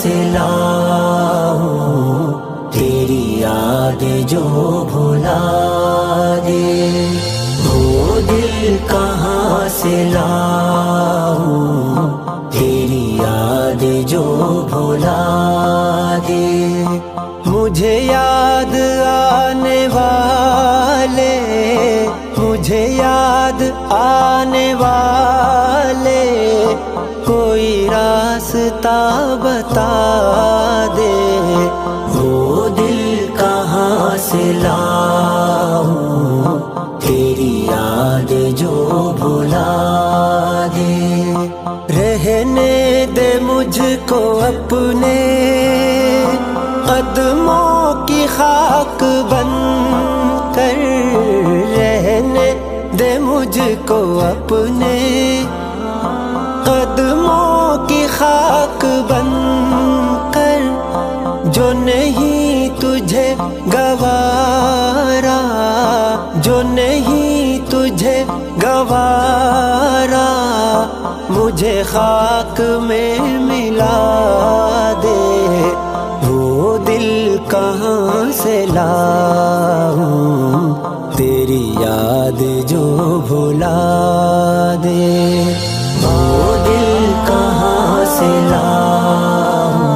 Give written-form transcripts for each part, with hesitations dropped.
سے لاؤں تیری یاد جو بھلا دے، وہ دل کہاں سے لاؤں تیری یاد جو بھلا دے۔ مجھے یاد آنے والے، مجھے یاد آنے والے، کوئی راستہ بتا دے، وہ دل کہاں سے لاؤں تیری یاد جو بھلا دے۔ رہنے دے مجھ کو اپنے قدموں کی خاک بن کر، رہنے دے مجھ کو اپنے قدموں کی خاک بن کر، جو نہیں تجھے گوارا، جو نہیں تجھے گوارا، مجھے خاک میں ملا دے، وہ دل کہاں سے لاؤں تیری یاد جو بھلا دے، وہ دل کہاں سے لاؤں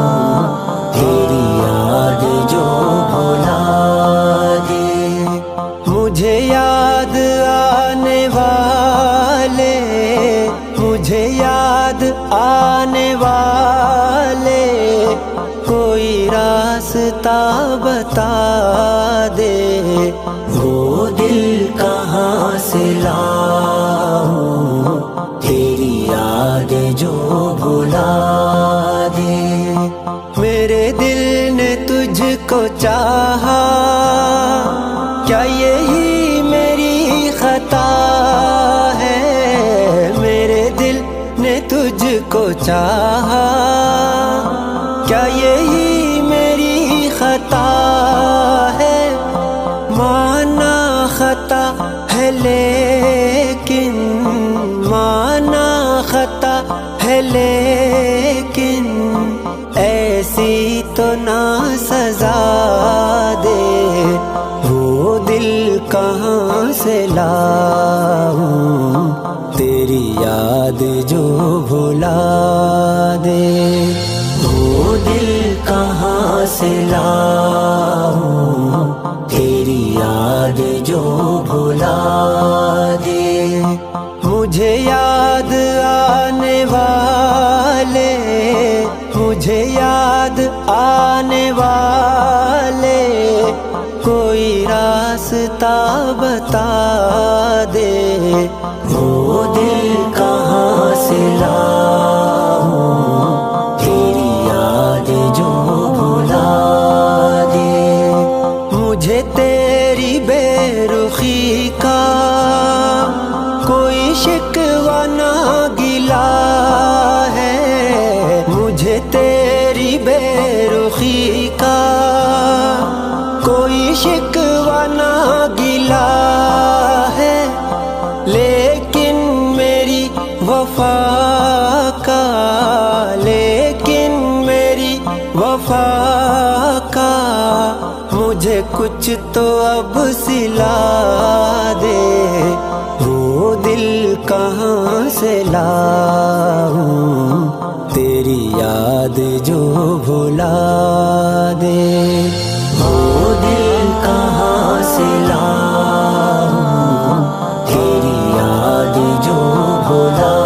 تیری یاد جو بھلا دے۔ مجھے یاد آنے والے، مجھے یاد آنے والے، کوئی راستہ بتا دے، وہ دل کہاں سے لاؤں تیری یاد جو بھلا دے۔ میرے دل نے تجھ کو چاہا، کیا یہی میری خطا ہے؟ میرے دل نے تجھ کو چاہا، کیا یہی میری خطا ہے؟ مانا خطا ہے لیکن، مانا خطا ہے لیکن، ایسی تو نہ سزا دے، وہ دل کہاں سے لاؤں تیری یاد جو بھلا دے، وہ دل کہاں سے لاؤں تیری یاد جو بھلا دے۔ مجھے یاد آنے والے، مجھے یاد آنے والے، کوئی راستہ بتا دے، وہ دل کہاں سے لاؤں تیری یاد جو بھلا دے۔ مجھے تیری بے رخی کا کوئی شکوہ نہ گلا ہے، مجھے تیری بے رخی کا کوئی شکوہ نہ گلا ہے، لیکن میری وفا کا، لیکن میری وفا کا، مجھے کچھ تو اب سلا دے، وہ دل کہاں سے لاؤں تیری یاد جو بھلا دے، وہ دل کہاں سے لاؤں تیری یاد جو بھلا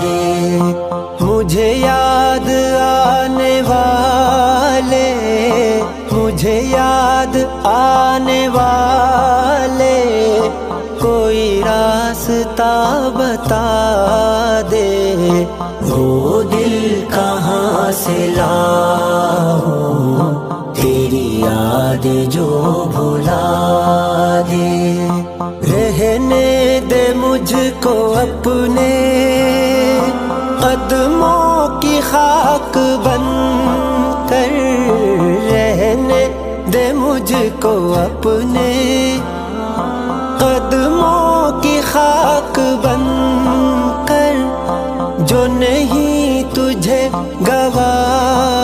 دے۔ مجھے یاد آنے والے، مجھے یاد آنے والے، کوئی راستہ بتا دے، وہ دل کہاں سے لاؤں تیری یاد جو بھلا دے۔ رہنے دے مجھ کو اپنے قدموں کی خاک بن کر، رہنے دے مجھ کو اپنے قدموں کی خاک بن کر، جو نہیں تجھے گوارا